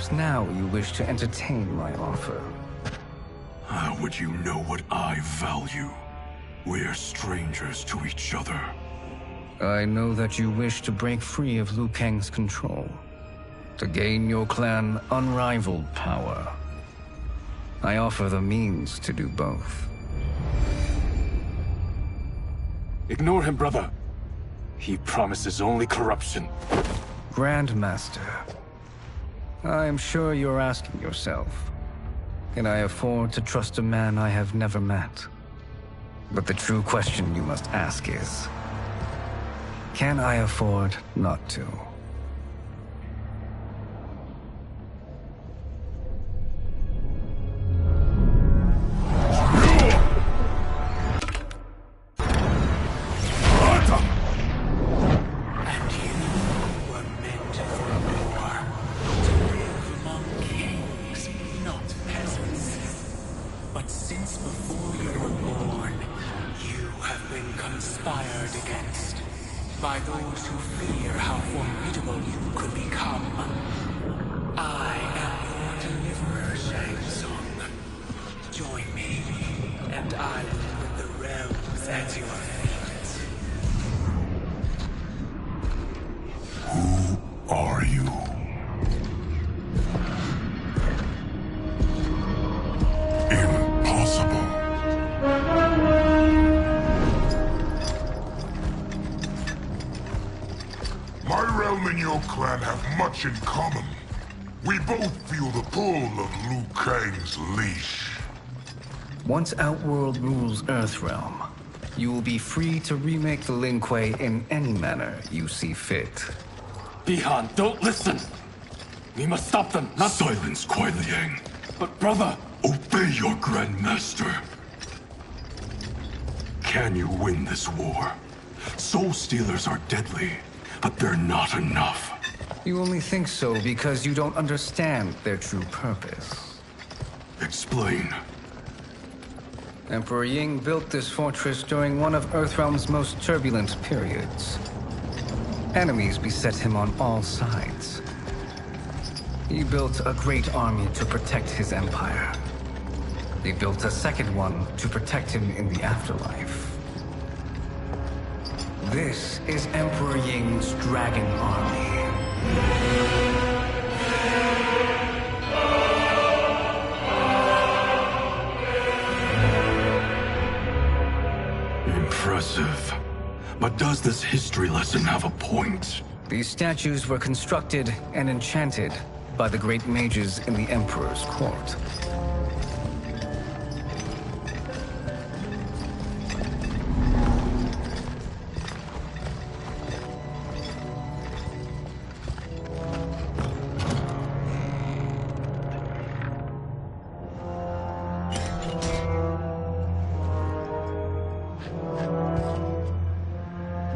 Perhaps now you wish to entertain my offer. How would you know what I value? We're strangers to each other. I know that you wish to break free of Liu Kang's control, to gain your clan unrivaled power. I offer the means to do both. Ignore him, brother. He promises only corruption. Grandmaster, I am sure you're asking yourself, can I afford to trust a man I have never met? But the true question you must ask is, can I afford not to? By those who fear how formidable you could become. I am your deliverer, Shang Tsung. Join me, and I will put the realms at your feet. Who are you? Impossible. My realm and your clan have much in common. We both feel the pull of Liu Kang's leash. Once Outworld rules Earthrealm, you will be free to remake the Lin Kuei in any manner you see fit. Bihan, don't listen! We must stop them, not— Silence, Kuai Liang. But brother! Obey your Grandmaster. Can you win this war? Soul Stealers are deadly, but they're not enough. You only think so because you don't understand their true purpose. Explain. Emperor Ying built this fortress during one of Earthrealm's most turbulent periods. Enemies beset him on all sides. He built a great army to protect his empire. He built a second one to protect him in the afterlife. This is Emperor Ying's Dragon Army. Impressive. But does this history lesson have a point? These statues were constructed and enchanted by the great mages in the Emperor's court.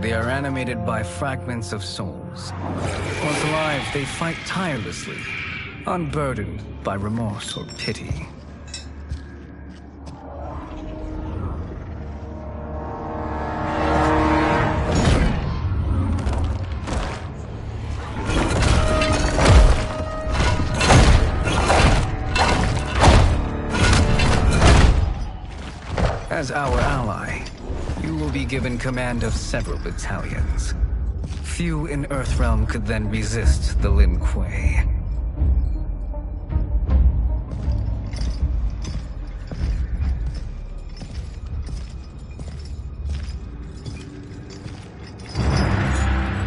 They are animated by fragments of souls. Once alive, they fight tirelessly, unburdened by remorse or pity. As our ally, you will be given command of several battalions. Few in Earthrealm could then resist the Lin Kuei.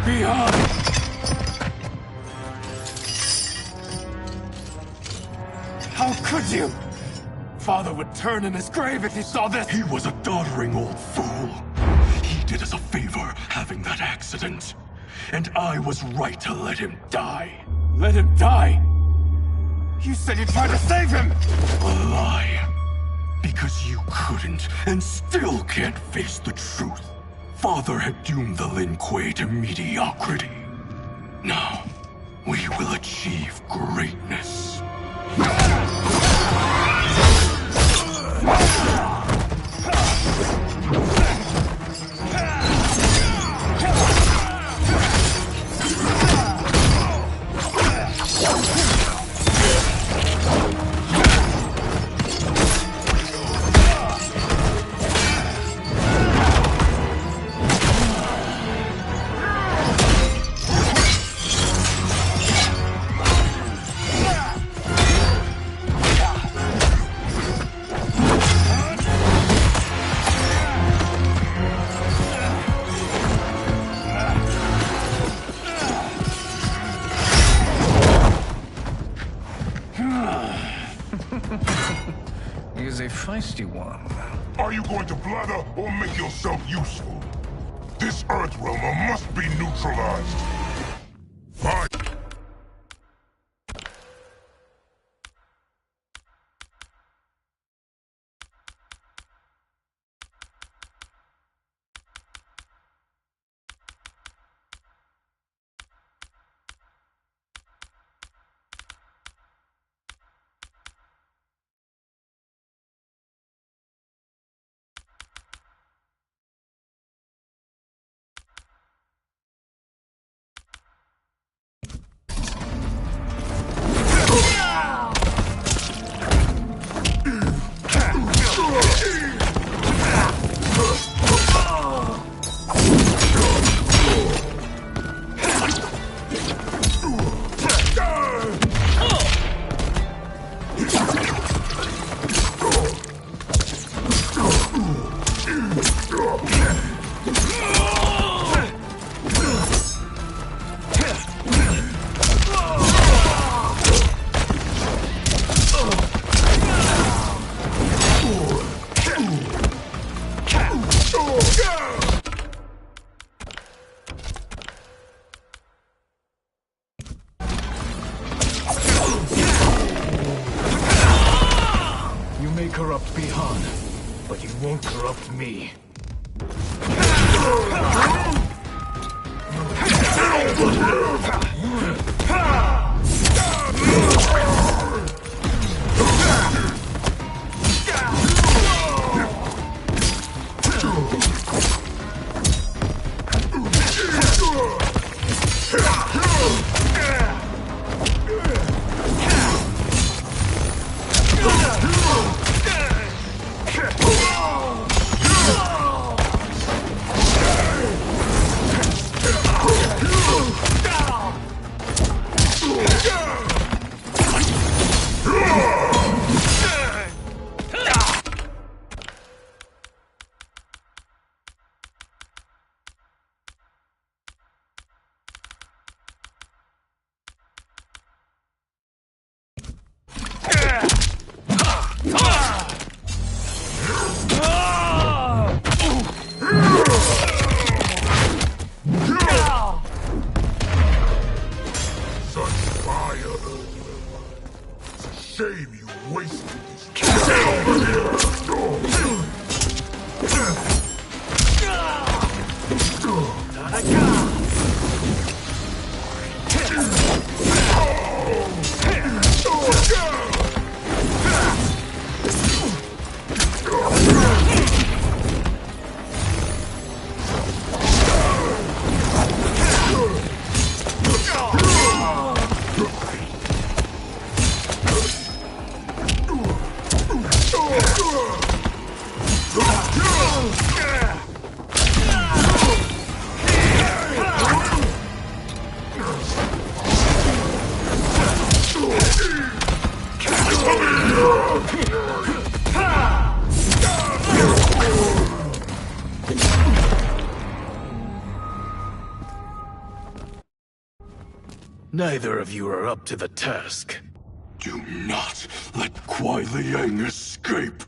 Bihan! How could you? Father would turn in his grave if he saw this! He was a doddering old fool. He did us a favor having that accident. And I was right to let him die. Let him die? You said you tried to save him! A lie. Because you couldn't and still can't face the truth. Father had doomed the Lin Kuei to mediocrity. Now, we will achieve greatness. He is a feisty one. Are you going to blather or make yourself useful? This Earthrealmer must be neutralized. Fine. You may corrupt Bihan, but you won't corrupt me. Shame you wasted this. Get over here! Neither of you are up to the task. Do not let Kuai Liang escape.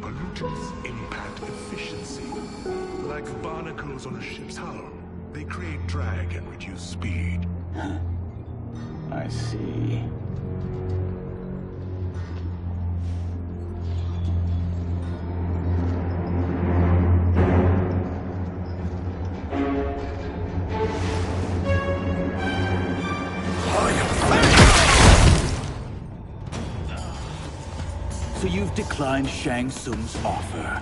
Pollutants impact efficiency. Like barnacles on a ship's hull, they create drag and reduce speed. I see. So you've declined Shang Tsung's offer.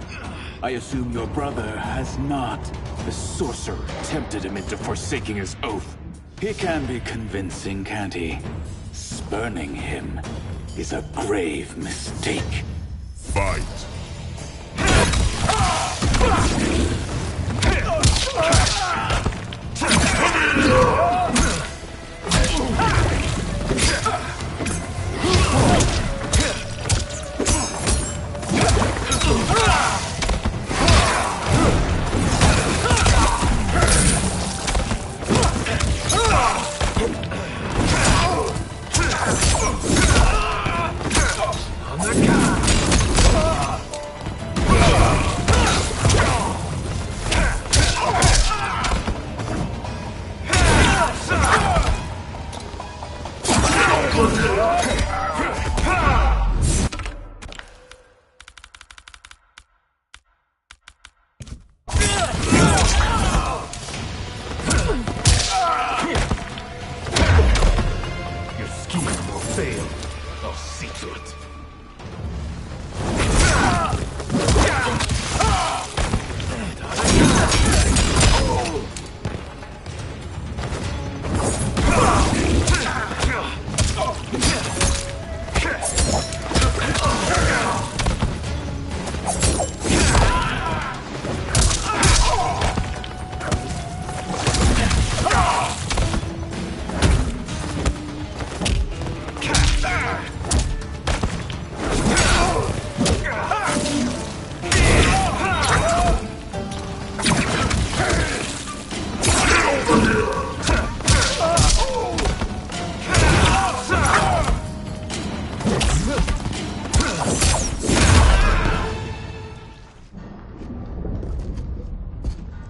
I assume your brother has not. The sorcerer tempted him into forsaking his oath. He can be convincing, can't he? Spurning him is a grave mistake. Fight!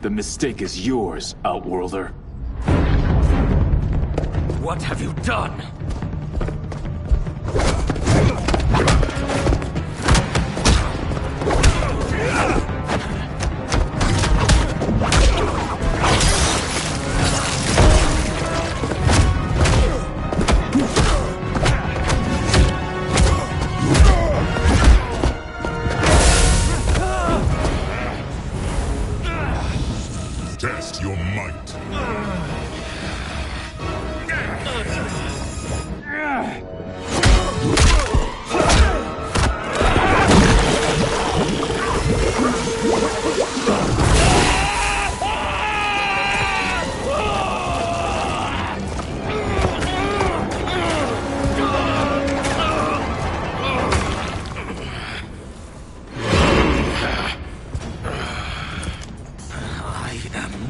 The mistake is yours, Outworlder. What have you done? Test your might.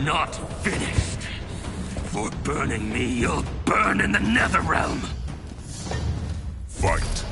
Not finished. For burning me, you'll burn in the Netherrealm. Fight.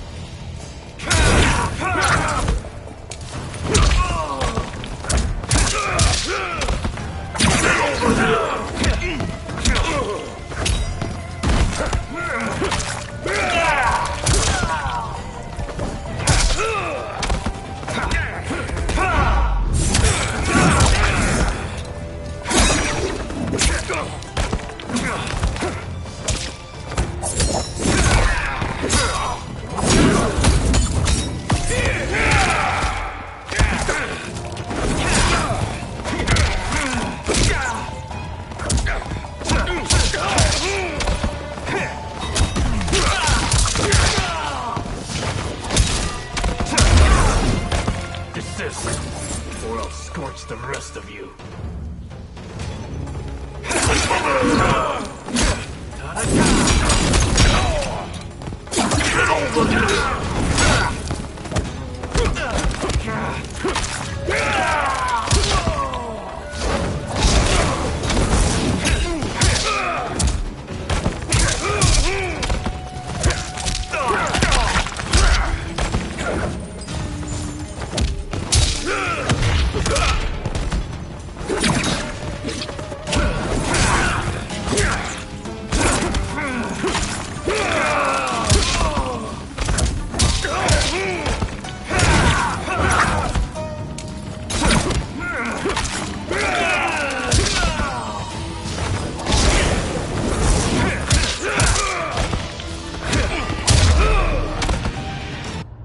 Or I'll scorch the rest of you.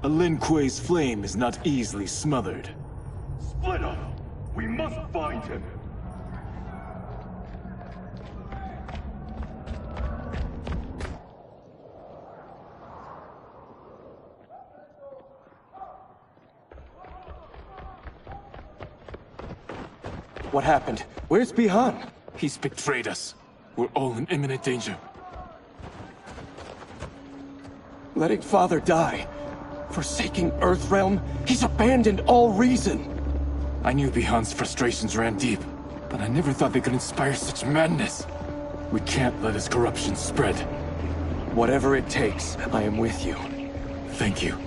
A Lin Kuei's flame is not easily smothered. Split up! We must find him! What happened? Where's Bihan? He's betrayed us. We're all in imminent danger. Letting Father die. Forsaking Earthrealm. He's abandoned all reason. I knew Bihan's frustrations ran deep, but I never thought they could inspire such madness. We can't let his corruption spread. Whatever it takes, I am with you. Thank you.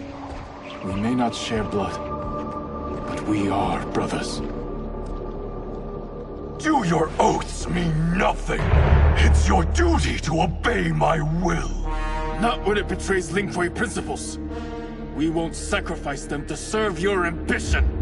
We may not share blood, but we are brothers. Do your oaths mean nothing? It's your duty to obey my will. Not when it betrays Lin Kuei principles. We won't sacrifice them to serve your ambition.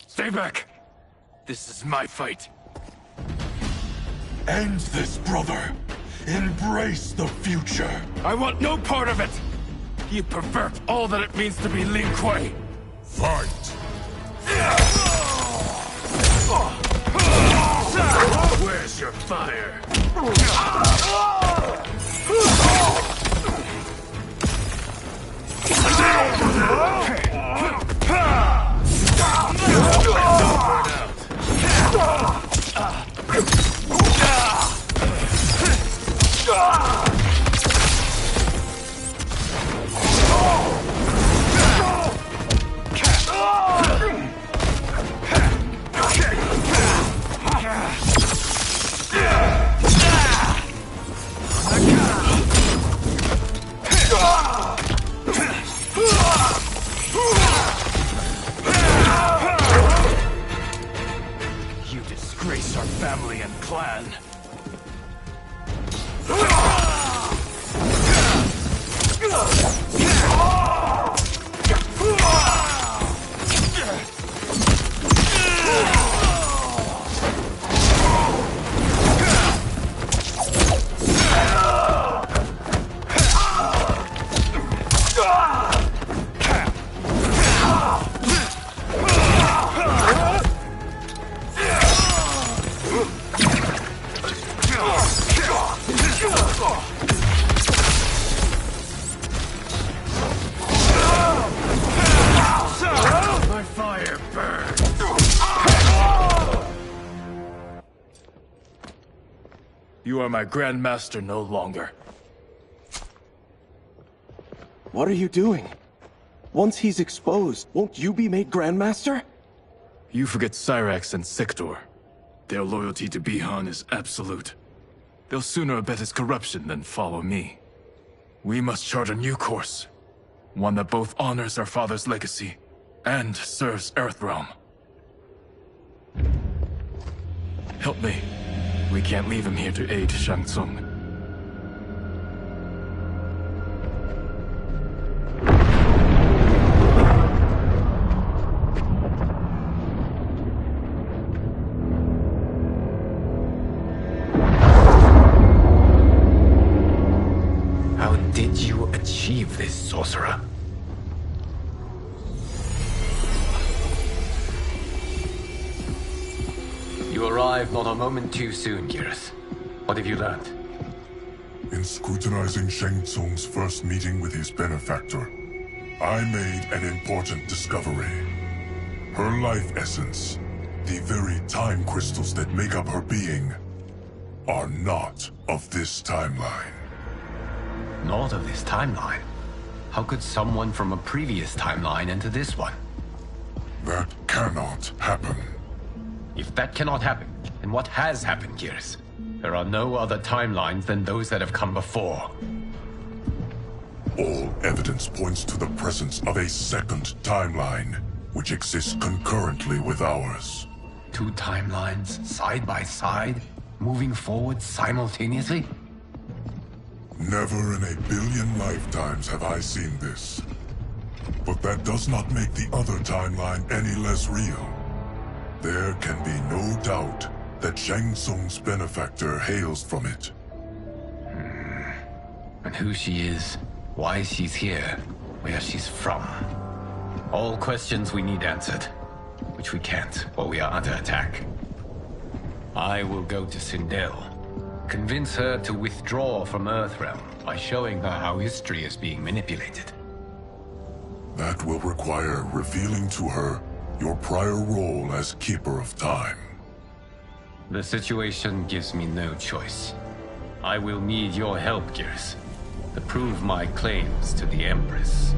Stay back! This is my fight. End this, brother. Embrace the future. I want no part of it! You pervert all that it means to be Lin Kuei! Fight! Where's your fire? You disgrace our family and clan. My fire burns. You are my Grand Master no longer. What are you doing? Once he's exposed, won't you be made Grandmaster? You forget Cyrax and Sector. Their loyalty to Bihan is absolute. They'll sooner abet his corruption than follow me. We must chart a new course. One that both honors our father's legacy and serves Earthrealm. Help me. We can't leave him here to aid Shang Tsung. How did you achieve this, sorcerer? You arrived not a moment too soon, Gareth. What have you learned? In scrutinizing Shang Tsung's first meeting with his benefactor, I made an important discovery. Her life essence, the very time crystals that make up her being, are not of this timeline. Not of this timeline? How could someone from a previous timeline enter this one? That cannot happen. If that cannot happen, then what has happened, Gears? There are no other timelines than those that have come before. All evidence points to the presence of a second timeline, which exists concurrently with ours. Two timelines, side by side? moving forward simultaneously? Never in a billion lifetimes have I seen this. But that does not make the other timeline any less real. There can be no doubt that Shang Tsung's benefactor hails from it. And who she is, why she's here, where she's from. All questions we need answered, which we can't while we are under attack. I will go to Sindel, convince her to withdraw from Earthrealm by showing her how history is being manipulated. That will require revealing to her your prior role as Keeper of Time. The situation gives me no choice. I will need your help, Gears, to prove my claims to the Empress.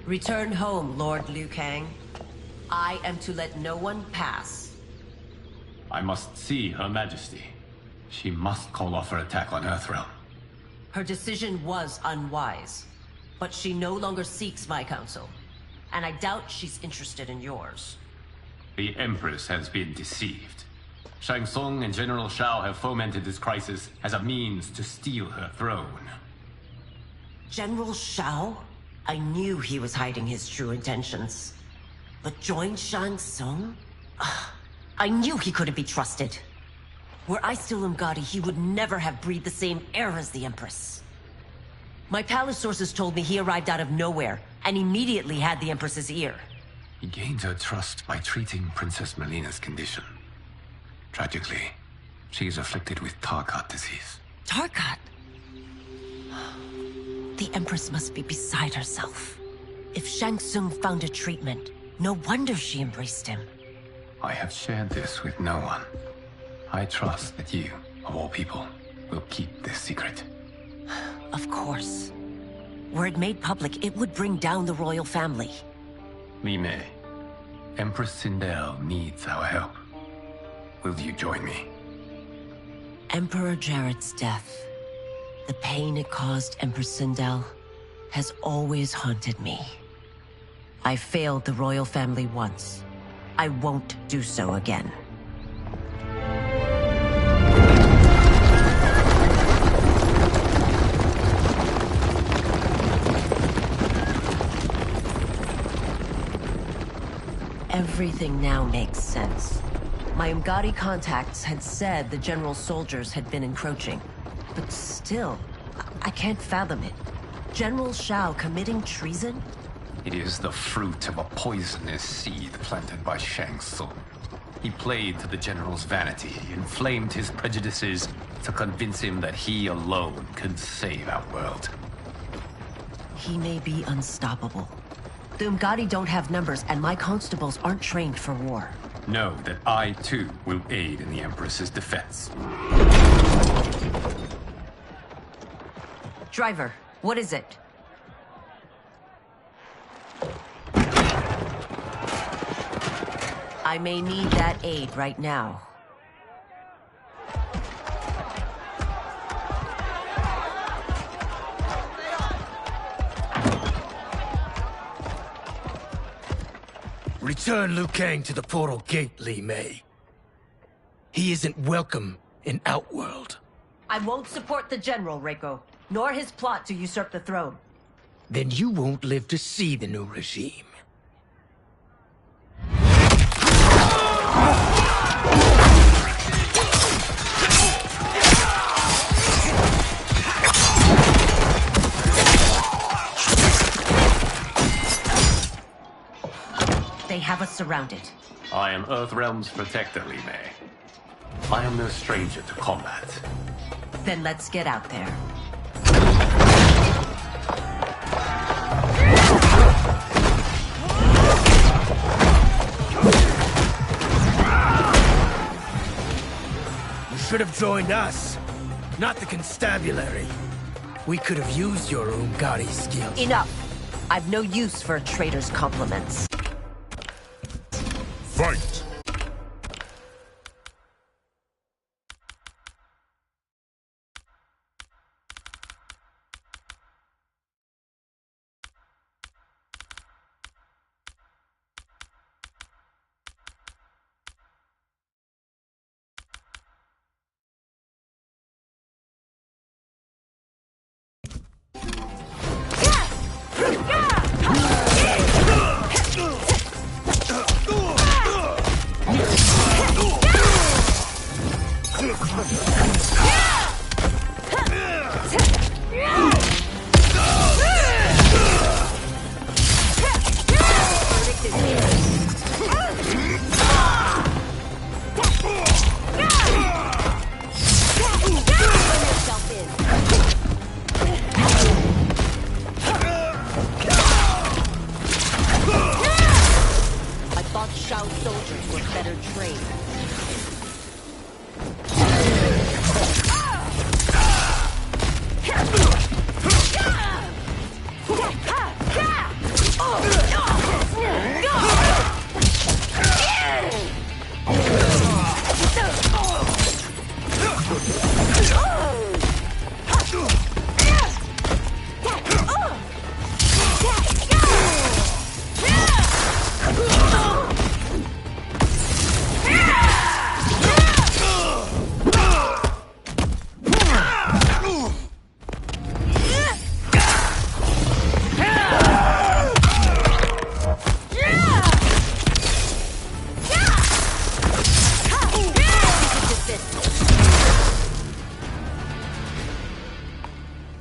Return home, Lord Liu Kang. I am to let no one pass. I must see Her Majesty. She must call off her attack on Earthrealm. Her decision was unwise, but she no longer seeks my counsel, and I doubt she's interested in yours. The Empress has been deceived. Shang Tsung and General Shao have fomented this crisis as a means to steal her throne. General Shao? I knew he was hiding his true intentions. But join Shang Tsung? I knew he couldn't be trusted. Were I still Umgadi, he would never have breathed the same air as the Empress. My palace sources told me he arrived out of nowhere, and immediately had the Empress's ear. He gained her trust by treating Princess Melina's condition. Tragically, she is afflicted with Tarkat disease. Tarkat? The Empress must be beside herself. If Shang Tsung found a treatment, no wonder she embraced him. I have shared this with no one. I trust that you, of all people, will keep this secret. Of course. Were it made public, it would bring down the royal family. Li Mei, Empress Sindel needs our help. Will you join me? Emperor Jarrett's death, the pain it caused Empress Sindel, has always haunted me. I failed the royal family once. I won't do so again. Everything now makes sense. My Umgadi contacts had said the general's soldiers had been encroaching. But still, I can't fathom it. General Shao committing treason? It is the fruit of a poisonous seed planted by Shang Tsung. He played to the general's vanity, inflamed his prejudices to convince him that he alone could save our world. He may be unstoppable. The Umgadi don't have numbers, and my constables aren't trained for war. Know that I, too, will aid in the Empress's defense. Driver, what is it? I may need that aid right now. Return Liu Kang to the portal gate, Li Mei. He isn't welcome in Outworld. I won't support the General, Reiko, nor his plot to usurp the throne. Then you won't live to see the new regime. They have us surrounded. I am Earthrealm's protector, Li Mei. I am no stranger to combat. Then let's get out there. You should have joined us, not the constabulary. We could have used your Umgadi skills. Enough! I've no use for a traitor's compliments. Fight!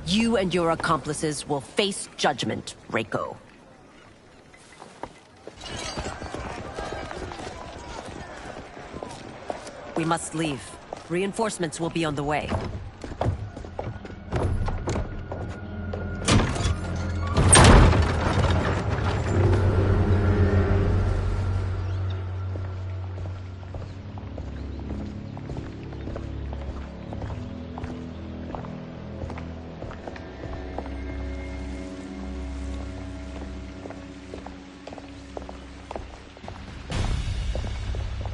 You and your accomplices will face judgment, Reiko. We must leave. Reinforcements will be on the way.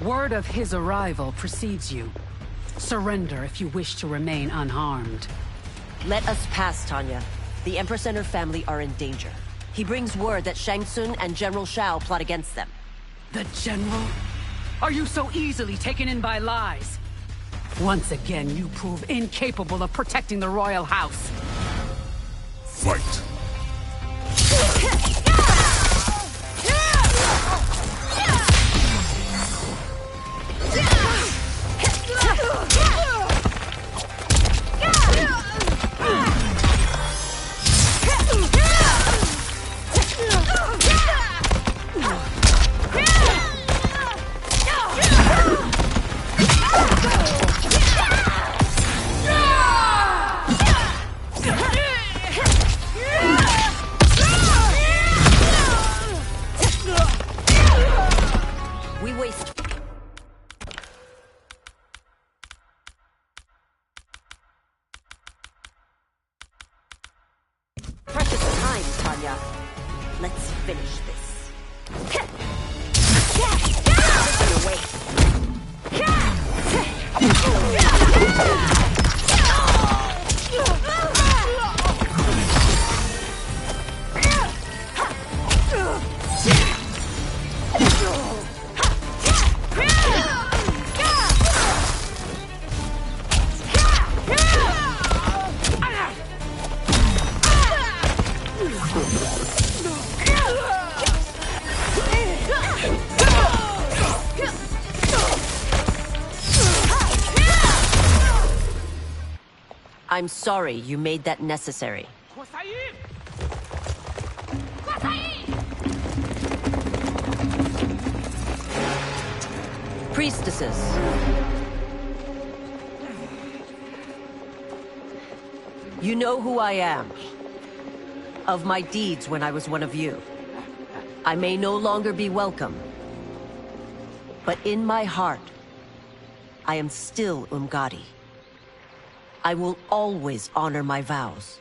Word of his arrival precedes you. Surrender if you wish to remain unharmed. Let us pass, Tanya. The Empress and her family are in danger. He brings word that Shang Tsung and General Shao plot against them. The General? Are you so easily taken in by lies? Once again, you prove incapable of protecting the royal house. Fight! Let's finish this. I'm sorry you made that necessary. Priestesses. You know who I am. Of my deeds when I was one of you. I may no longer be welcome. But in my heart, I am still Umgadi. I will always honor my vows.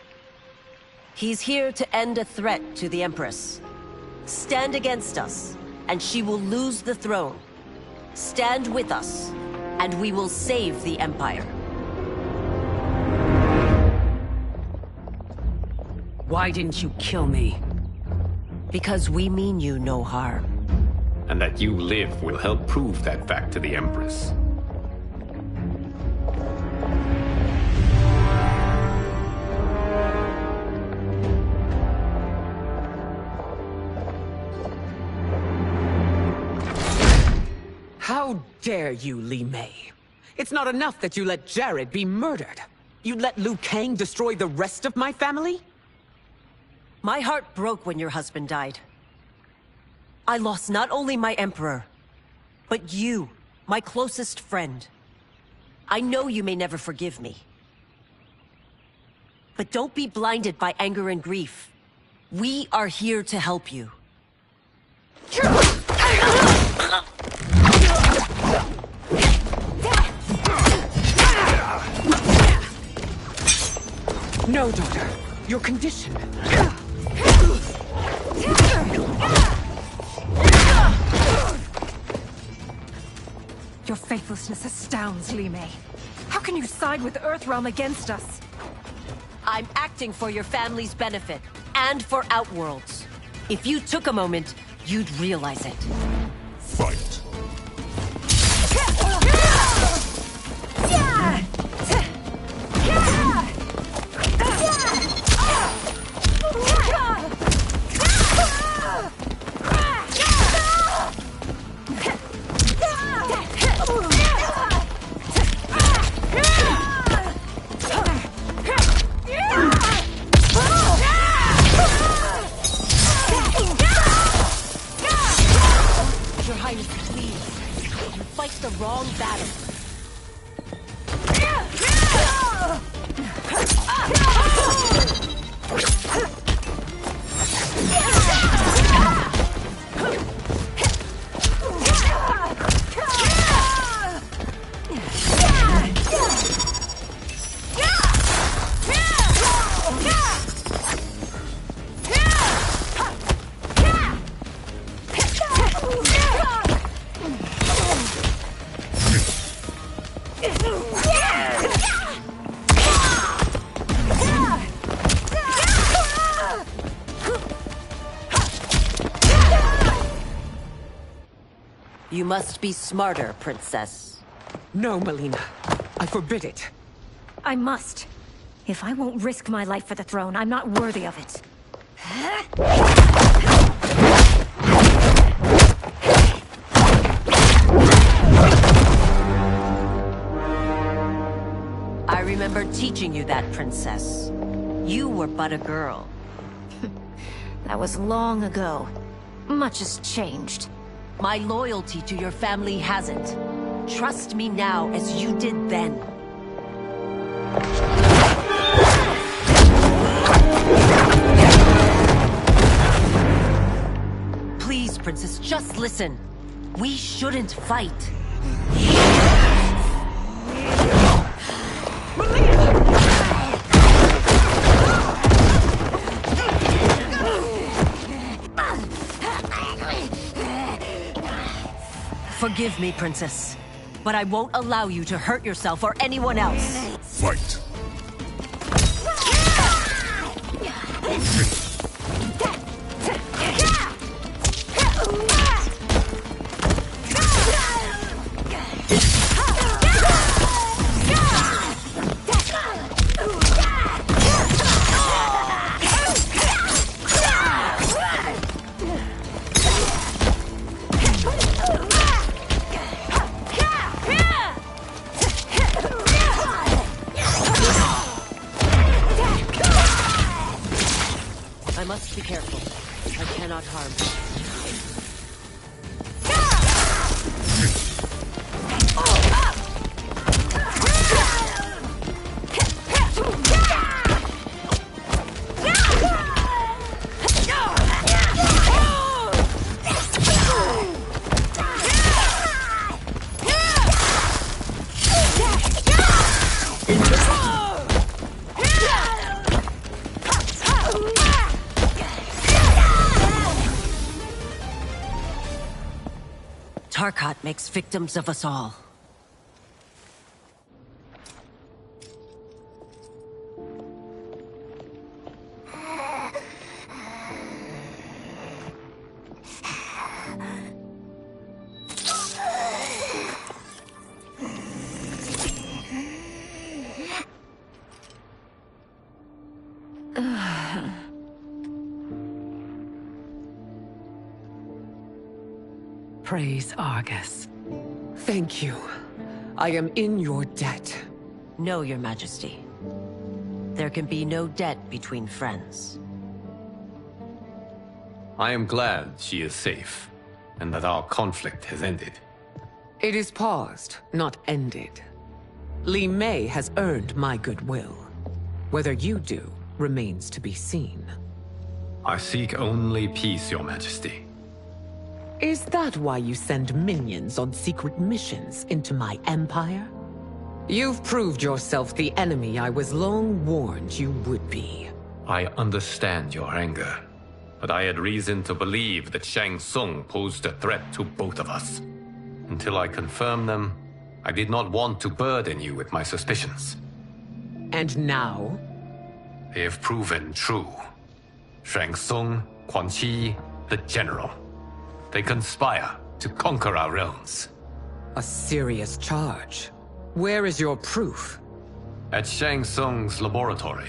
He's here to end a threat to the Empress. Stand against us, and she will lose the throne. Stand with us, and we will save the Empire. Why didn't you kill me? Because we mean you no harm. And that you live will help prove that fact to the Empress. How dare you, Li Mei? It's not enough that you let Jared be murdered. You'd let Liu Kang destroy the rest of my family? My heart broke when your husband died. I lost not only my Emperor, but you, my closest friend. I know you may never forgive me. But don't be blinded by anger and grief. We are here to help you. No, daughter. Your condition. Your faithlessness astounds, Li Mei. How can you side with Earthrealm against us? I'm acting for your family's benefit, and for Outworld's. If you took a moment, you'd realize it. Fight. Your Highness, please. You fight the wrong battle. You must be smarter, Princess. No, Melina. I forbid it. I must. If I won't risk my life for the throne, I'm not worthy of it. I remember teaching you that, Princess. You were but a girl. That was long ago. Much has changed. My loyalty to your family hasn't. Trust me now as you did then. Please, Princess, just listen. We shouldn't fight. Forgive me, Princess, but I won't allow you to hurt yourself or anyone else. Fight. I must be careful. I cannot harm you. Tarkat makes victims of us all. Praise Argus. Thank you. I am in your debt. No, Your Majesty. There can be no debt between friends. I am glad she is safe, and that our conflict has ended. It is paused, not ended. Li Mei has earned my goodwill. Whether you do remains to be seen. I seek only peace, Your Majesty. Is that why you send minions on secret missions into my empire? You've proved yourself the enemy I was long warned you would be. I understand your anger, but I had reason to believe that Shang Tsung posed a threat to both of us. Until I confirmed them, I did not want to burden you with my suspicions. And now? They have proven true. Shang Tsung, Quan Chi, the General. They conspire to conquer our realms. A serious charge. Where is your proof? At Shang Tsung's laboratory.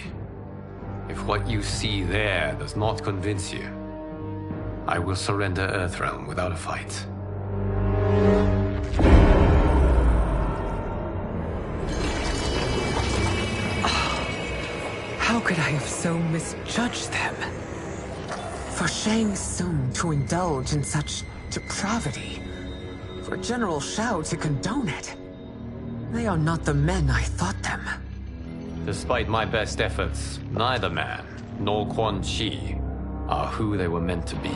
If what you see there does not convince you, I will surrender Earthrealm without a fight. How could I have so misjudged them? For Shang Tsung to indulge in such depravity, for General Shao to condone it, they are not the men I thought them. Despite my best efforts, neither man nor Quan Chi are who they were meant to be.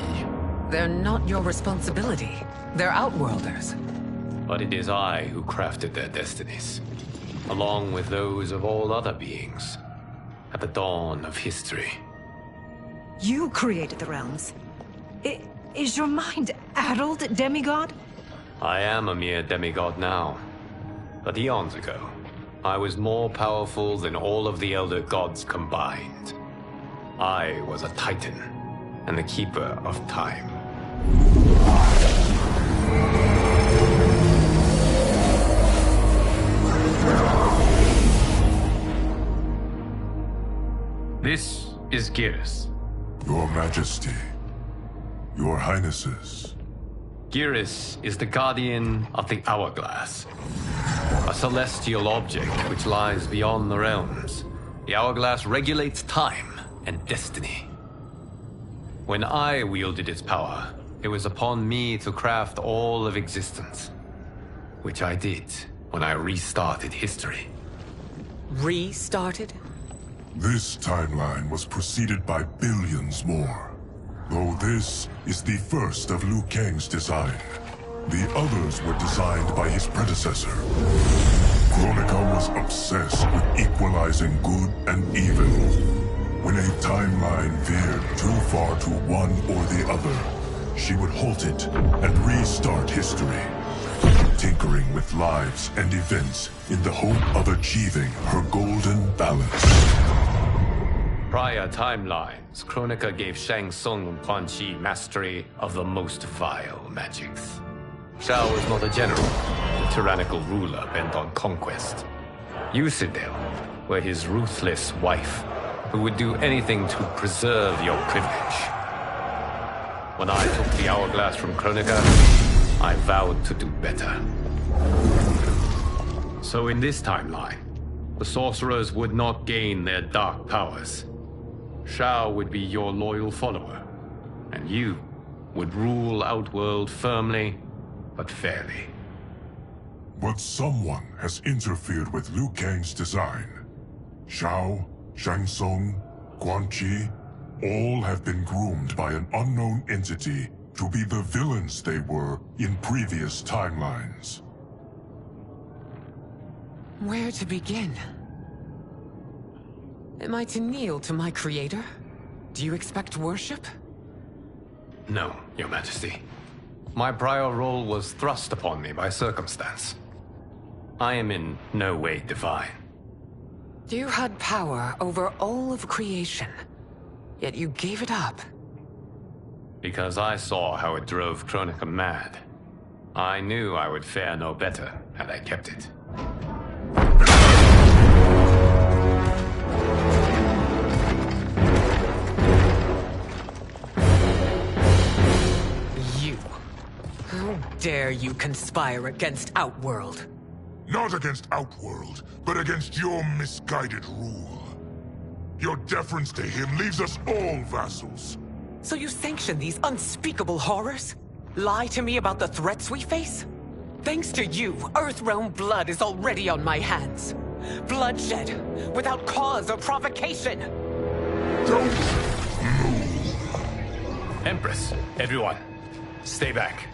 They're not your responsibility. They're Outworlders. But it is I who crafted their destinies, along with those of all other beings, at the dawn of history. You created the realms. Is your mind addled, demigod? I am a mere demigod now. But eons ago, I was more powerful than all of the Elder Gods combined. I was a Titan, and the Keeper of Time. This is Geras. Your Majesty, Your Highnesses. Geras is the guardian of the Hourglass, a celestial object which lies beyond the realms. The Hourglass regulates time and destiny. When I wielded its power, it was upon me to craft all of existence, which I did when I restarted history. Restarted? This timeline was preceded by billions more. Though this is the first of Liu Kang's design, the others were designed by his predecessor. Kronika was obsessed with equalizing good and evil. When a timeline veered too far to one or the other, she would halt it and restart history, tinkering with lives and events in the hope of achieving her golden balance. Prior timelines, Kronika gave Shang Tsung and Quan Chi mastery of the most vile magics. Shao was not a general, a tyrannical ruler bent on conquest. Yusidel were his ruthless wife, who would do anything to preserve your privilege. When I took the Hourglass from Kronika, I vowed to do better. So in this timeline, the sorcerers would not gain their dark powers. Shao would be your loyal follower, and you would rule Outworld firmly, but fairly. But someone has interfered with Liu Kang's design. Shao, Shang Tsung, Quan Chi, all have been groomed by an unknown entity to be the villains they were in previous timelines. Where to begin? Am I to kneel to my creator? Do you expect worship? No, Your Majesty. My prior role was thrust upon me by circumstance. I am in no way divine. You had power over all of creation, yet you gave it up. Because I saw how it drove Kronika mad. I knew I would fare no better had I kept it. You. How dare you conspire against Outworld? Not against Outworld, but against your misguided rule. Your deference to him leaves us all vassals. So you sanction these unspeakable horrors? Lie to me about the threats we face? Thanks to you, Earthrealm blood is already on my hands. Bloodshed, without cause or provocation. Don't move. Empress, everyone, stay back.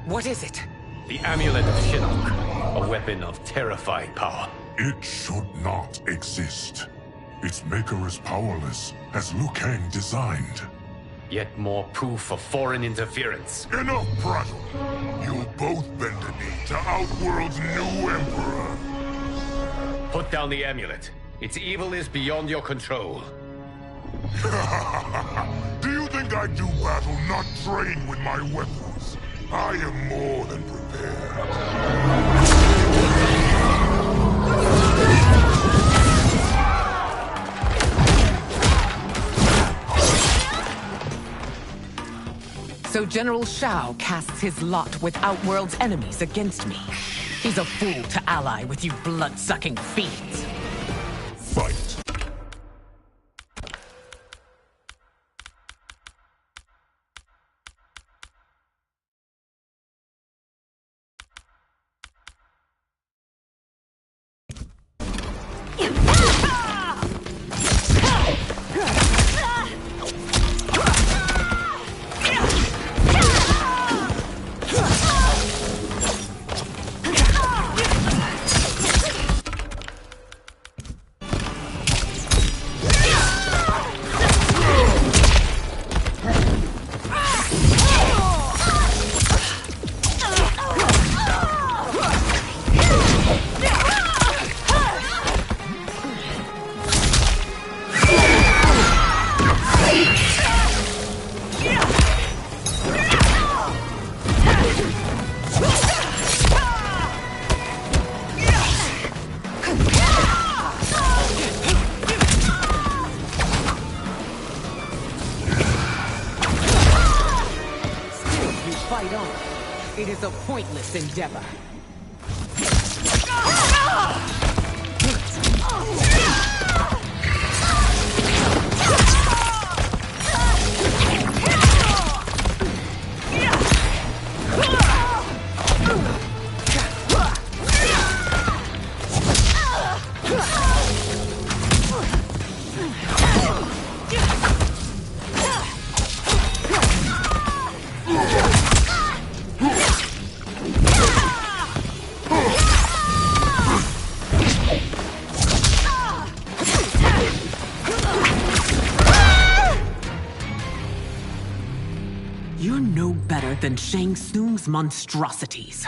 What is it? The Amulet of Shinnok, a weapon of terrifying power. It should not exist. Its maker is powerless, as Liu Kang designed. Yet more proof of foreign interference. Enough prattle! You'll both bend a knee to Outworld's new emperor. Put down the amulet. Its evil is beyond your control. Do you think I do battle not trained with my weapons? I am more than prepared. So General Shao casts his lot with Outworld's enemies against me. He's a fool to ally with you blood-sucking fiends. Fight. It is a pointless endeavor. You're no better than Shang Tsung's monstrosities.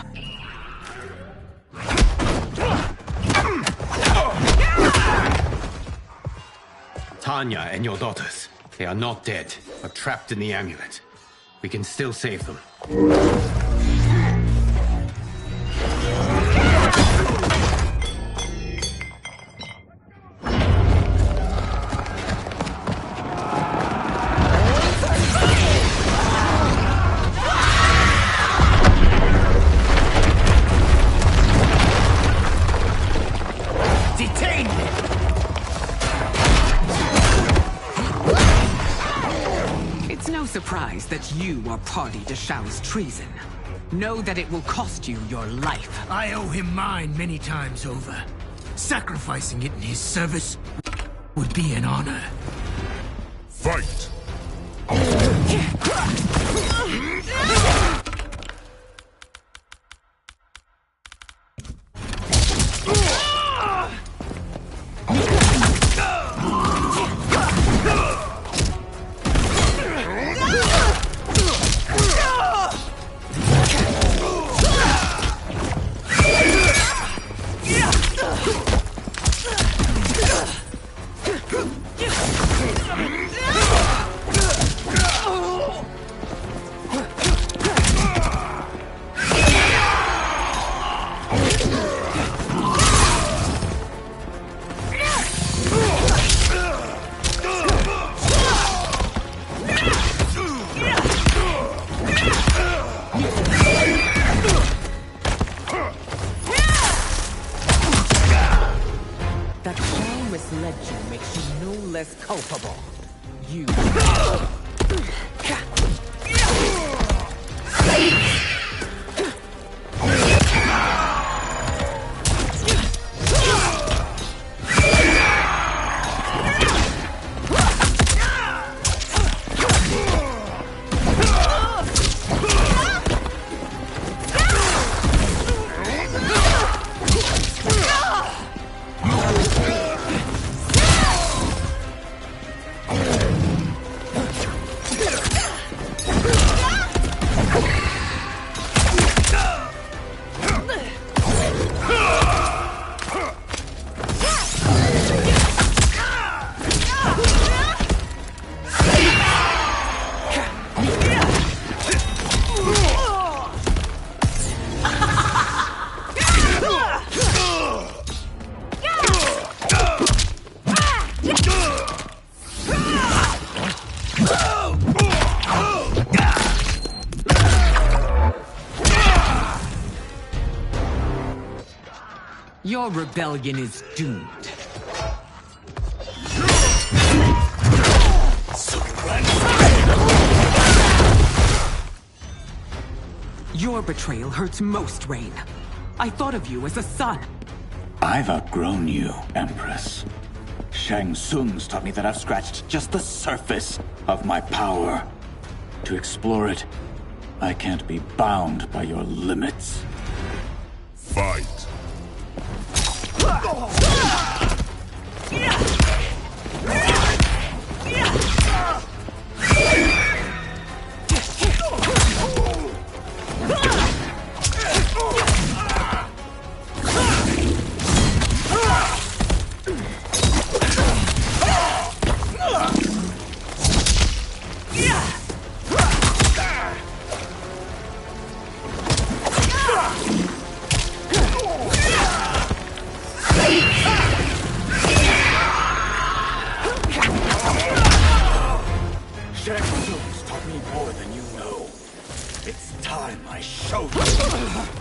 Tanya and your daughters, they are not dead, but trapped in the amulet. We can still save them. Surprise that you are party to Shao's treason. Know that it will cost you your life. I owe him mine many times over. Sacrificing it in his service would be an honor. Fight! misled you makes you no less culpable. You... Your rebellion is doomed. Your betrayal hurts most, Rain. I thought of you as a son. I've outgrown you, Empress. Shang Tsung's taught me that I've scratched just the surface of my power. To explore it, I can't be bound by your limits. Fight! Shang Tsung's taught me more than you know. It's time I showed you.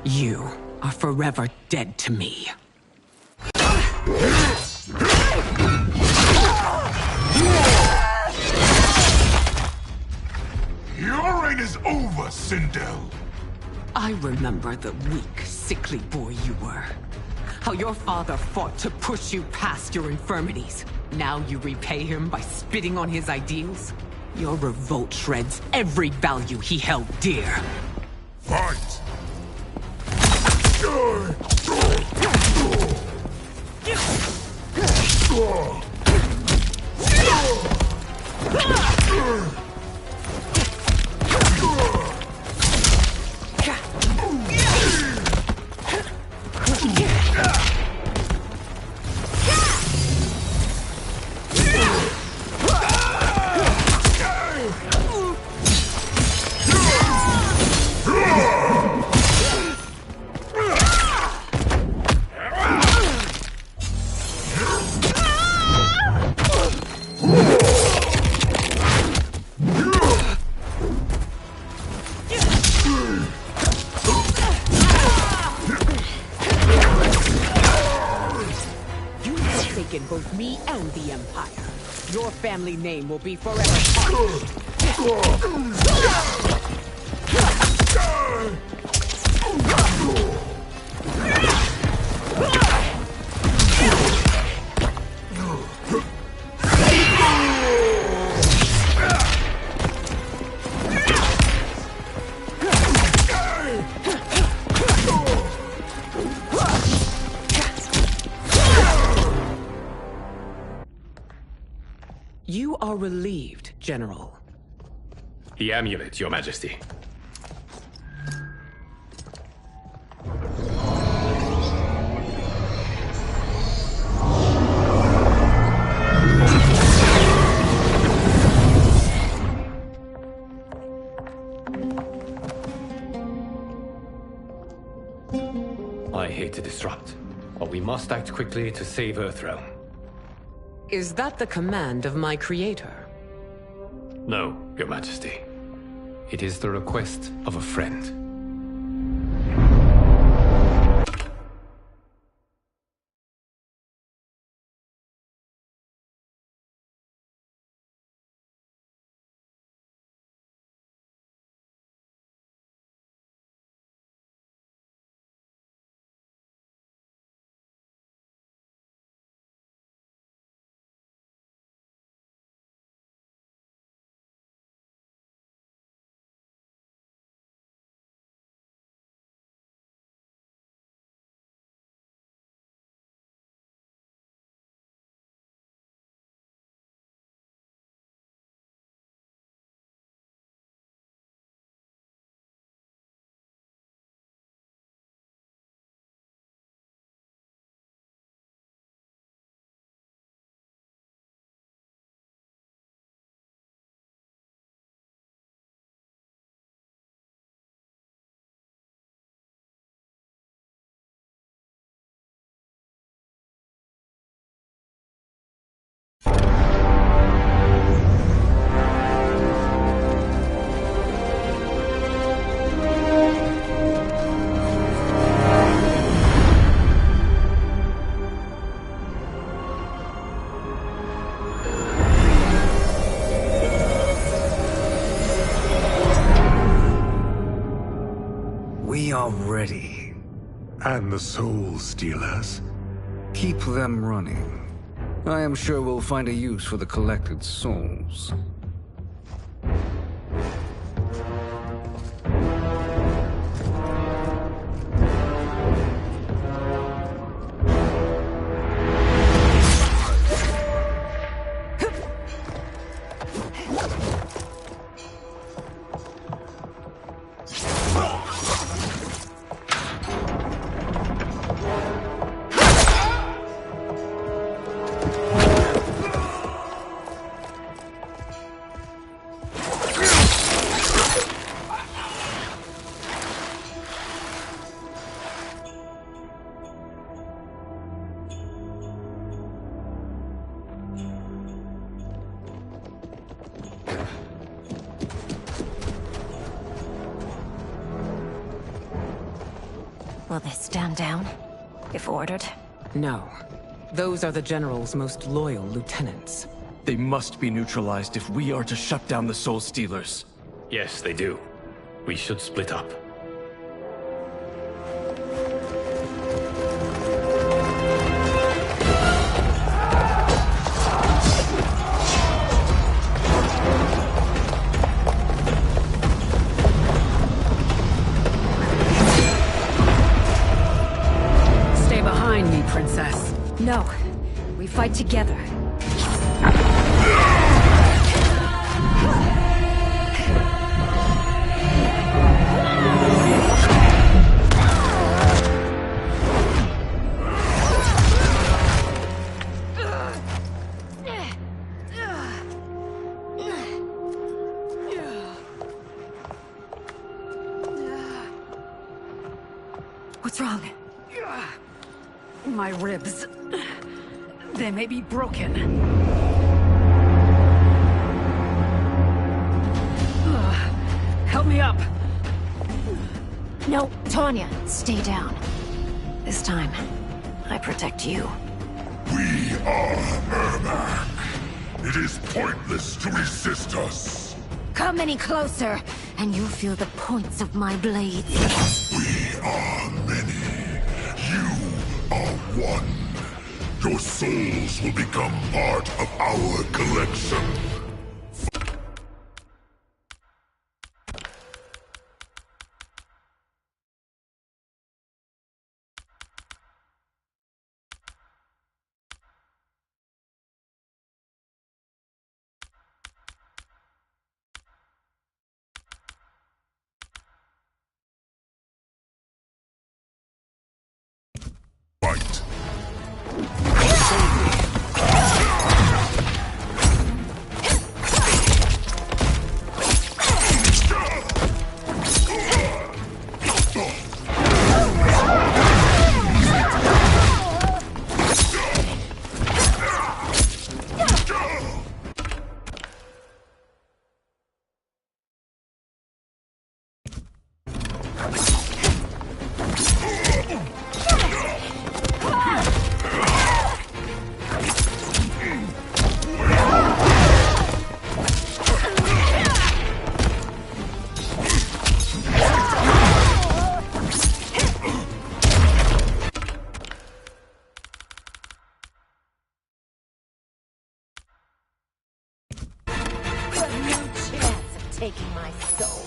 You are forever dead to me. Your reign is over, Sindel. I remember the weak, sickly boy you were. How your father fought to push you past your infirmities. Now you repay him by spitting on his ideals? Your revolt shreds every value he held dear. Fight! Both me and the Empire. Your family name will be forever tarnished. You are relieved, General. The amulet, Your Majesty. I hate to disrupt, but we must act quickly to save Earthrealm. Is that the command of my creator? No, Your Majesty. It is the request of a friend. We are ready. And the Soul Stealers? Keep them running. I am sure we'll find a use for the collected souls. Will they stand down, if ordered? No. Those are the General's most loyal lieutenants. They must be neutralized if we are to shut down the Soul Stealers. Yes, they do. We should split up. Stay behind me, Princess. No. We fight together. What's wrong? My ribs. They may be broken. Help me up. No, Tanya, stay down. This time, I protect you. We are Ermac. It is pointless to resist us. Come any closer, and you'll feel the points of my blades. We are many. You are one. Your souls will become part of our collection. Taking my soul.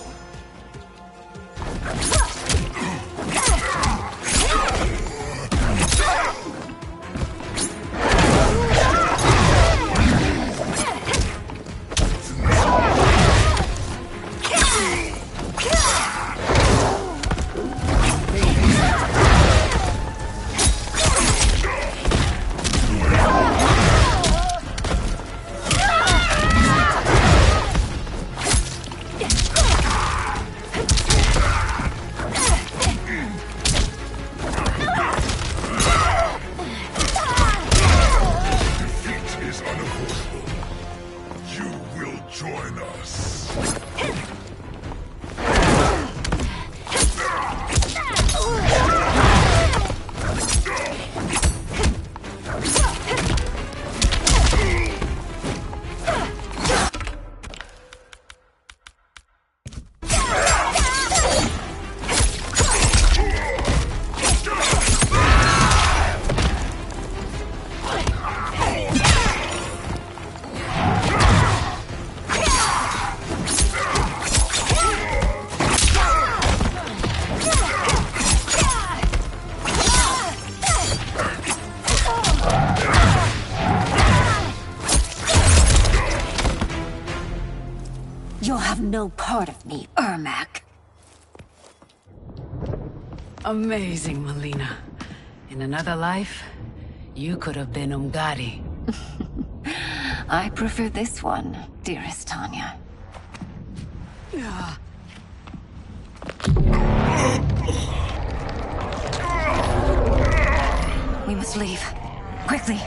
You'll have no part of me, Ermac. Amazing, Melina. In another life, you could have been Umgadi. I prefer this one, dearest Tanya. We must leave. Quickly.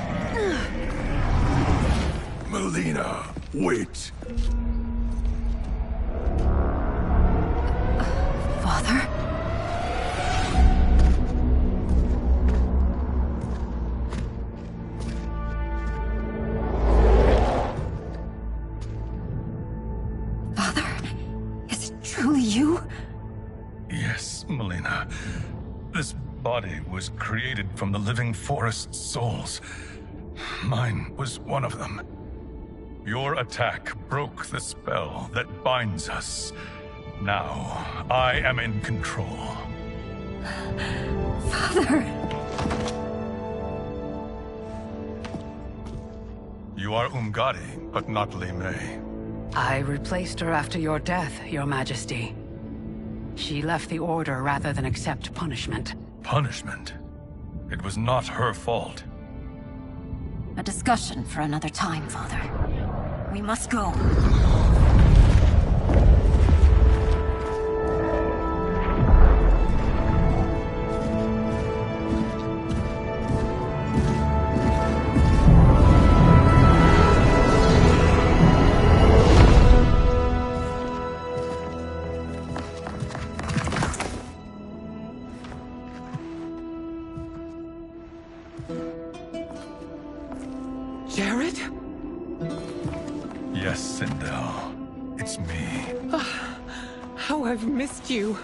Melina, wait. Father? Father? Is it truly you? Yes, Melina. This body was created from the living forest's souls. Mine was one of them. Your attack broke the spell that binds us. Now, I am in control. Father! You are Umgadi, but not Li Mei. I replaced her after your death, Your Majesty. She left the Order rather than accept punishment. Punishment? It was not her fault. A discussion for another time, Father. We must go. Jared? Yes, Sindel. It's me. How I've missed you.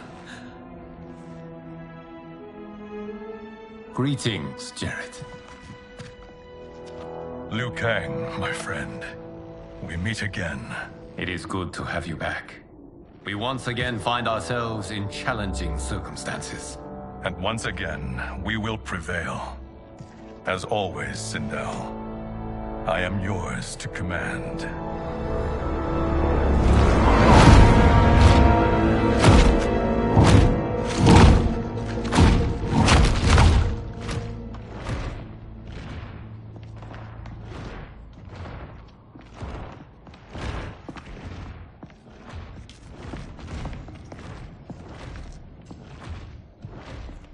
Greetings, Jared. Liu Kang, my friend. We meet again. It is good to have you back. We once again find ourselves in challenging circumstances. And once again, we will prevail. As always, Sindel, I am yours to command.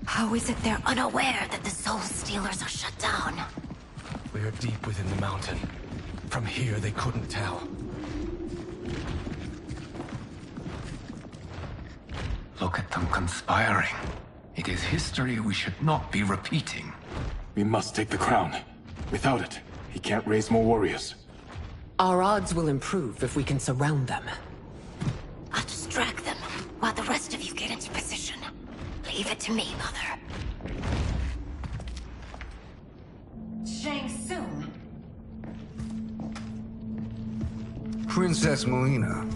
How is it they're unaware that the Soul Stealers are shut down? We are deep within the mountain. From here, they couldn't tell. Look at them conspiring. It is history we should not be repeating. We must take the crown. Without it, he can't raise more warriors. Our odds will improve if we can surround them. I'll distract them while the rest of you get into position. Leave it to me, Mother. Shang Tsung. Princess Melina.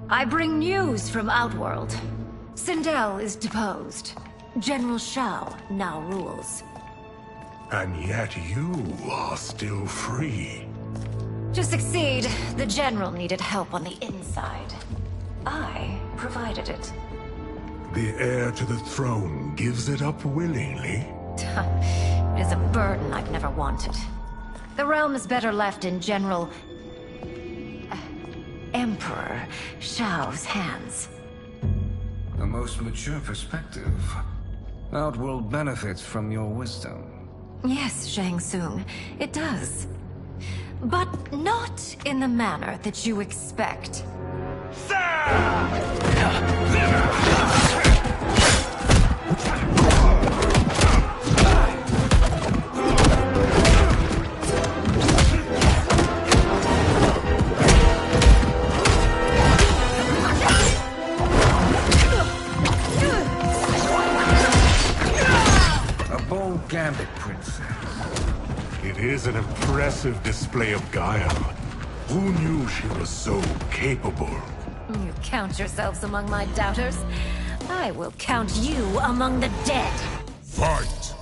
I bring news from Outworld. Sindel is deposed. General Shao now rules. And yet you are still free. To succeed, the General needed help on the inside. I provided it. The heir to the throne gives it up willingly. It is a burden I've never wanted. The realm is better left in General... Emperor Shao's hands. A most mature perspective. Outworld benefits from your wisdom. Yes, Shang Tsung, it does. But not in the manner that you expect. Gambit, Princess. It is an impressive display of guile. Who knew she was so capable? You count yourselves among my doubters. I will count you among the dead. Fight!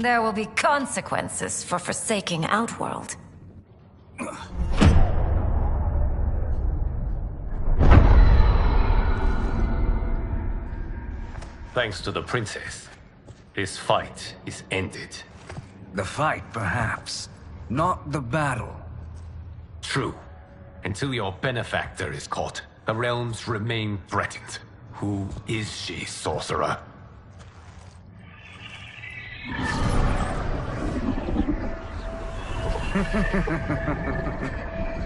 There will be consequences for forsaking Outworld. Thanks to the princess, this fight is ended. The fight, perhaps. Not the battle. True. Until your benefactor is caught, the realms remain threatened. Who is she, sorcerer?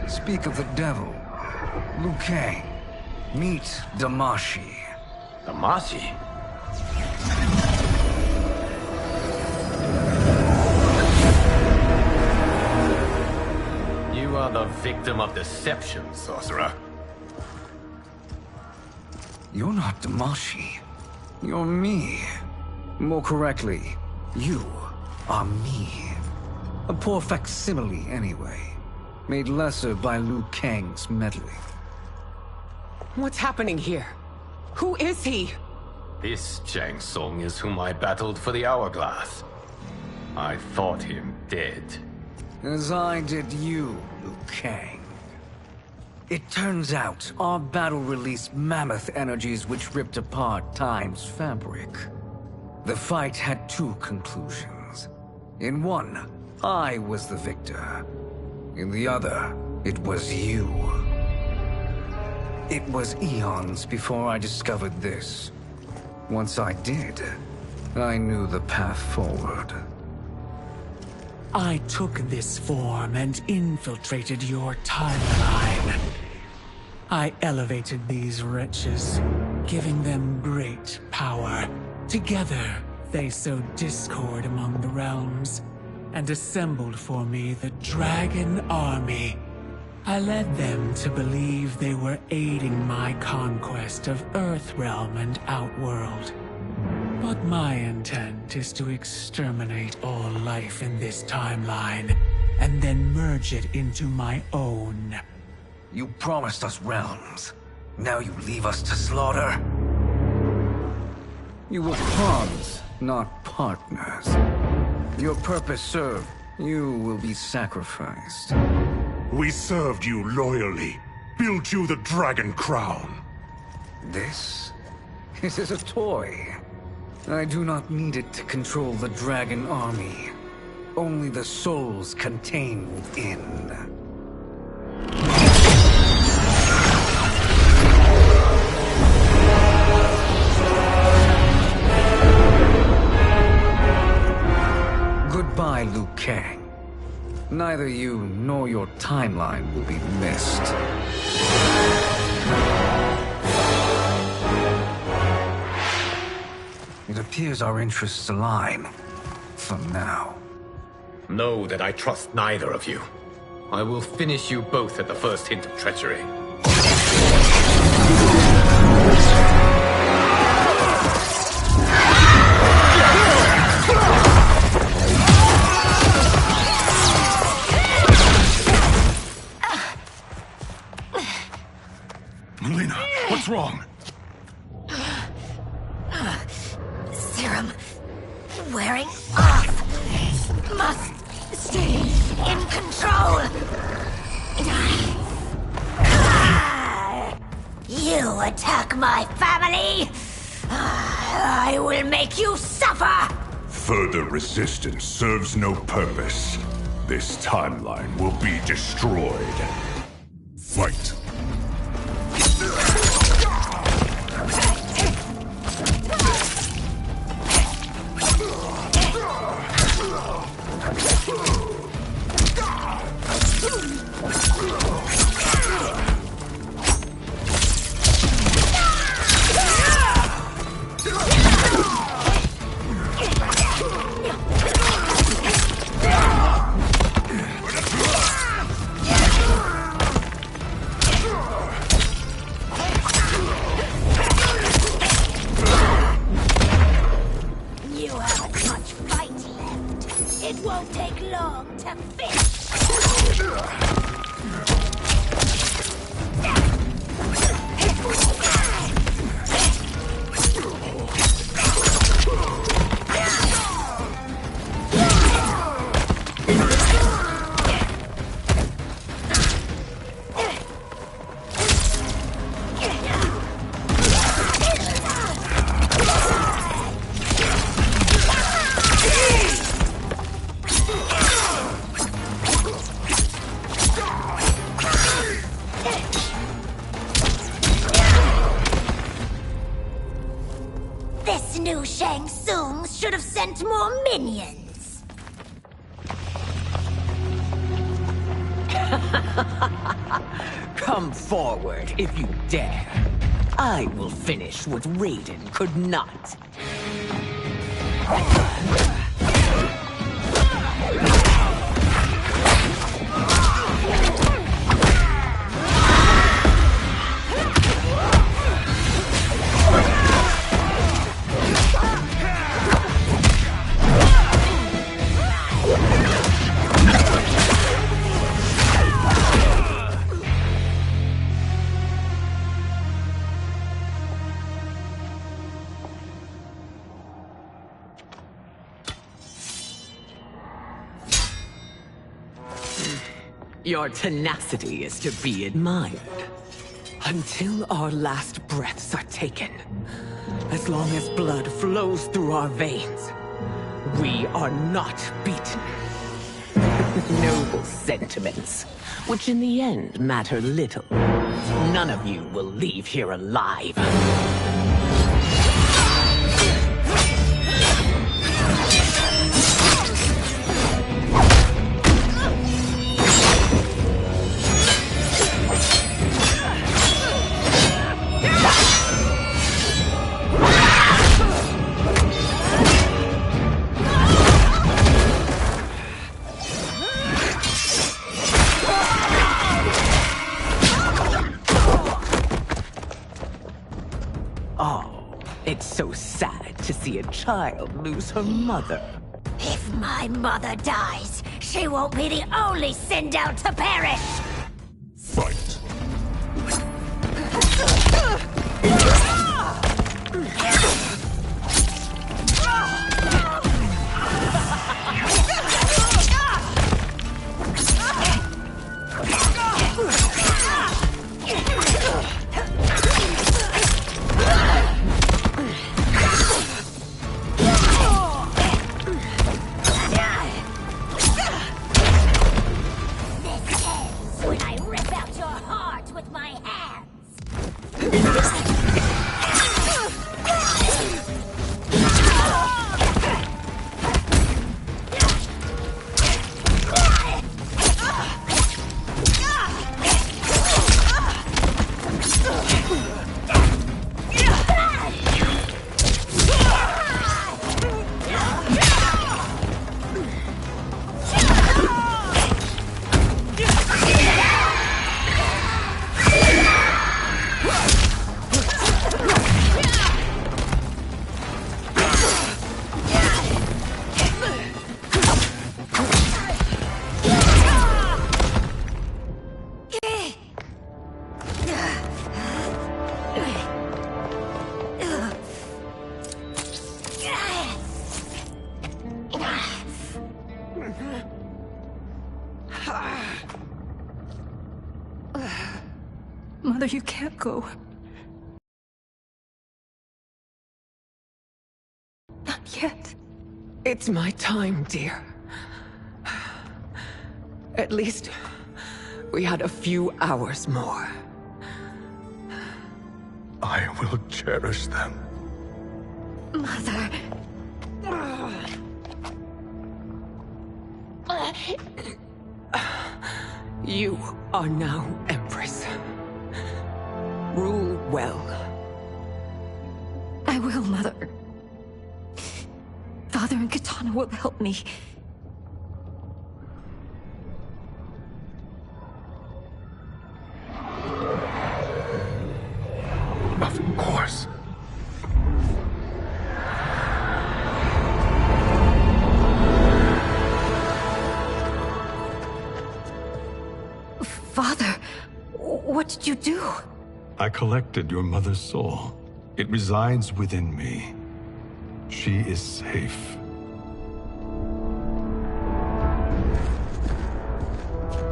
Speak of the devil. Liu Kang. Meet Damashi. Damashi? You are the victim of deception, sorcerer. You're not Damashi. You're me. More correctly, you are me. A poor facsimile, anyway. Made lesser by Liu Kang's meddling. What's happening here? Who is he? This Shang Tsung is whom I battled for the Hourglass. I thought him dead. As I did you, Liu Kang. It turns out our battle released mammoth energies which ripped apart time's fabric. The fight had two conclusions. In one, I was the victor. In the other, it was you. It was eons before I discovered this. Once I did, I knew the path forward. I took this form and infiltrated your timeline. I elevated these wretches, giving them great power. Together, they sowed discord among the realms, and assembled for me the Dragon Army. I led them to believe they were aiding my conquest of Earthrealm and Outworld. But my intent is to exterminate all life in this timeline, and then merge it into my own. You promised us realms. Now you leave us to slaughter? You were pawns, not partners. Your purpose served. You will be sacrificed. We served you loyally, built you the Dragon Crown. This is a toy. I do not need it to control the Dragon Army. Only the souls contained within. Goodbye, Liu Kang. Neither you nor your timeline will be missed. It appears our interests align. For now. Know that I trust neither of you. I will finish you both at the first hint of treachery. Melina, what's wrong? Serum wearing off. Must stay in control. You attack my family. I will make you suffer. Further resistance serves no purpose. This timeline will be destroyed. Fight. More minions. Come forward if you dare. I will finish what Raiden could not. Your tenacity is to be admired. Until our last breaths are taken, as long as blood flows through our veins, we are not beaten. Noble sentiments, which in the end matter little. None of you will leave here alive. It's so sad to see a child lose her mother. If my mother dies, she won't be the only Sindel to perish! Fight! Mother, you can't go. Not yet. It's my time, dear. At least, we had a few hours more. I will cherish them. Mother... You are now Empress. Rule well. I will, Mother. Father and Katana will help me. Of course. Father, what did you do? I collected your mother's soul. It resides within me. She is safe.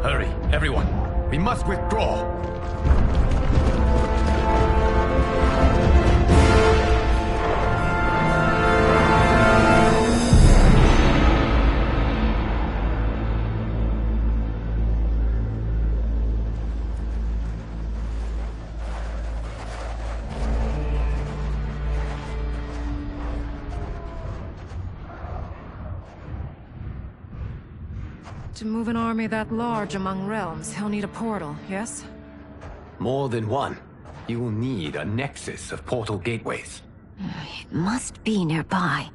Hurry, everyone. We must withdraw. To move an army that large among realms, he'll need a portal, yes? More than one. You will need a nexus of portal gateways. It must be nearby.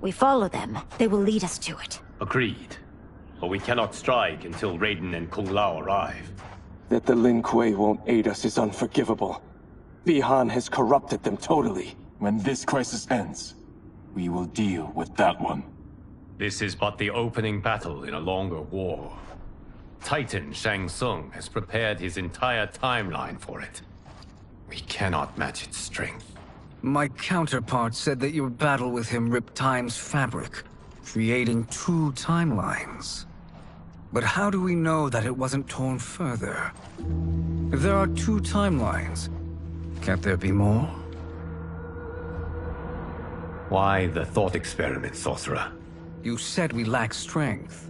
We follow them, they will lead us to it. Agreed. But we cannot strike until Raiden and Kung Lao arrive. That the Lin Kuei won't aid us is unforgivable. Bi-Han has corrupted them totally. When this crisis ends, we will deal with that one. This is but the opening battle in a longer war. Titan Shang Tsung has prepared his entire timeline for it. We cannot match its strength. My counterpart said that your battle with him ripped time's fabric, creating two timelines. But how do we know that it wasn't torn further? If there are two timelines, can't there be more? Why the thought experiment, sorcerer? You said we lack strength.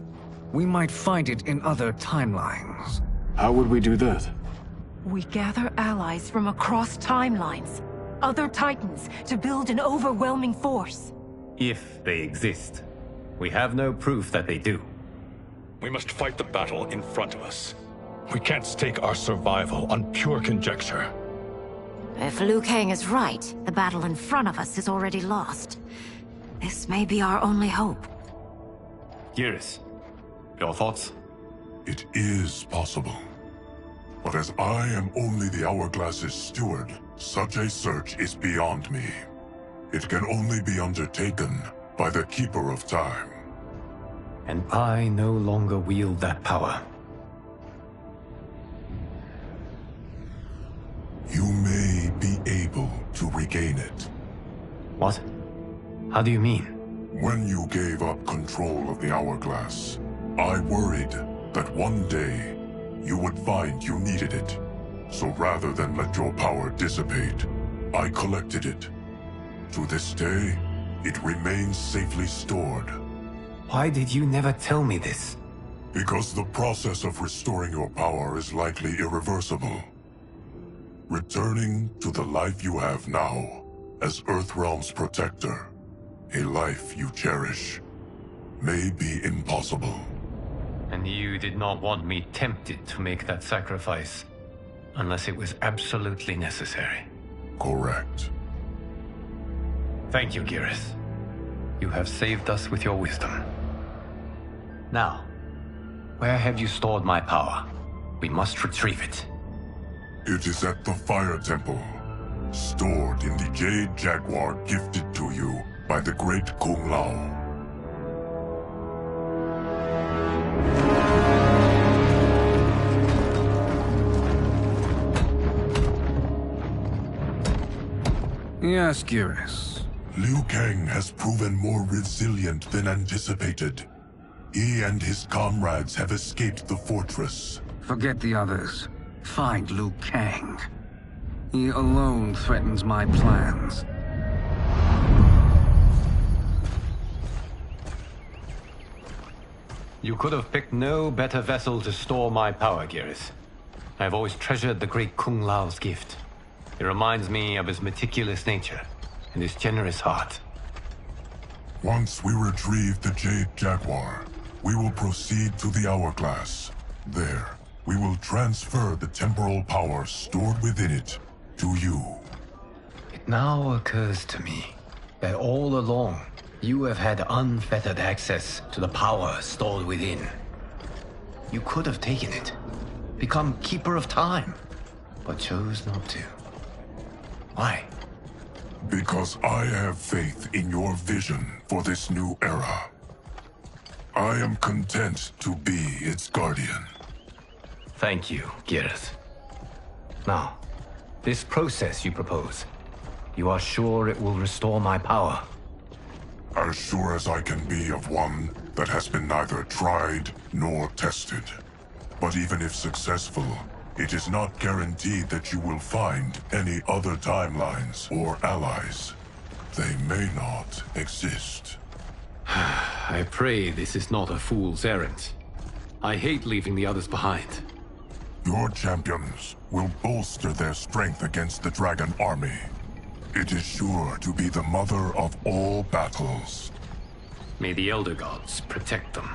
we might find it in other timelines. How would we do that? We gather allies from across timelines, other Titans, to build an overwhelming force. If they exist. We have no proof that they do. We must fight the battle in front of us. We can't stake our survival on pure conjecture. If Liu Kang is right, the battle in front of us is already lost. This may be our only hope. Geras, your thoughts? It is possible. But as I am only the Hourglass's steward, such a search is beyond me. It can only be undertaken by the Keeper of Time. And I no longer wield that power. You may be able to regain it. What? How do you mean? When you gave up control of the Hourglass, I worried that one day you would find you needed it. So rather than let your power dissipate, I collected it. To this day, it remains safely stored. Why did you never tell me this? Because the process of restoring your power is likely irreversible. Returning to the life you have now, as Earthrealm's protector, a life you cherish, may be impossible. And you did not want me tempted to make that sacrifice, unless it was absolutely necessary. Correct. Thank you, Geras. You have saved us with your wisdom. Now, where have you stored my power? We must retrieve it. It is at the Fire Temple, stored in the Jade Jaguar gifted to you by the great Kung Lao. Yes, Geras. Liu Kang has proven more resilient than anticipated. He and his comrades have escaped the fortress. Forget the others. Find Liu Kang. He alone threatens my plans. You could have picked no better vessel to store my power, Geras. I have always treasured the great Kung Lao's gift. It reminds me of his meticulous nature and his generous heart. Once we retrieve the Jade Jaguar, we will proceed to the Hourglass. There, we will transfer the temporal power stored within it to you. It now occurs to me that all along, you have had unfettered access to the power stored within. You could have taken it, become Keeper of Time, but chose not to. Why? Because I have faith in your vision for this new era. I am content to be its guardian. Thank you, Geras. Now, this process you propose, you are sure it will restore my power? As sure as I can be of one that has been neither tried nor tested. But even if successful, it is not guaranteed that you will find any other timelines or allies. They may not exist. I pray this is not a fool's errand. I hate leaving the others behind. Your champions will bolster their strength against the Dragon Army. It is sure to be the mother of all battles. May the Elder Gods protect them.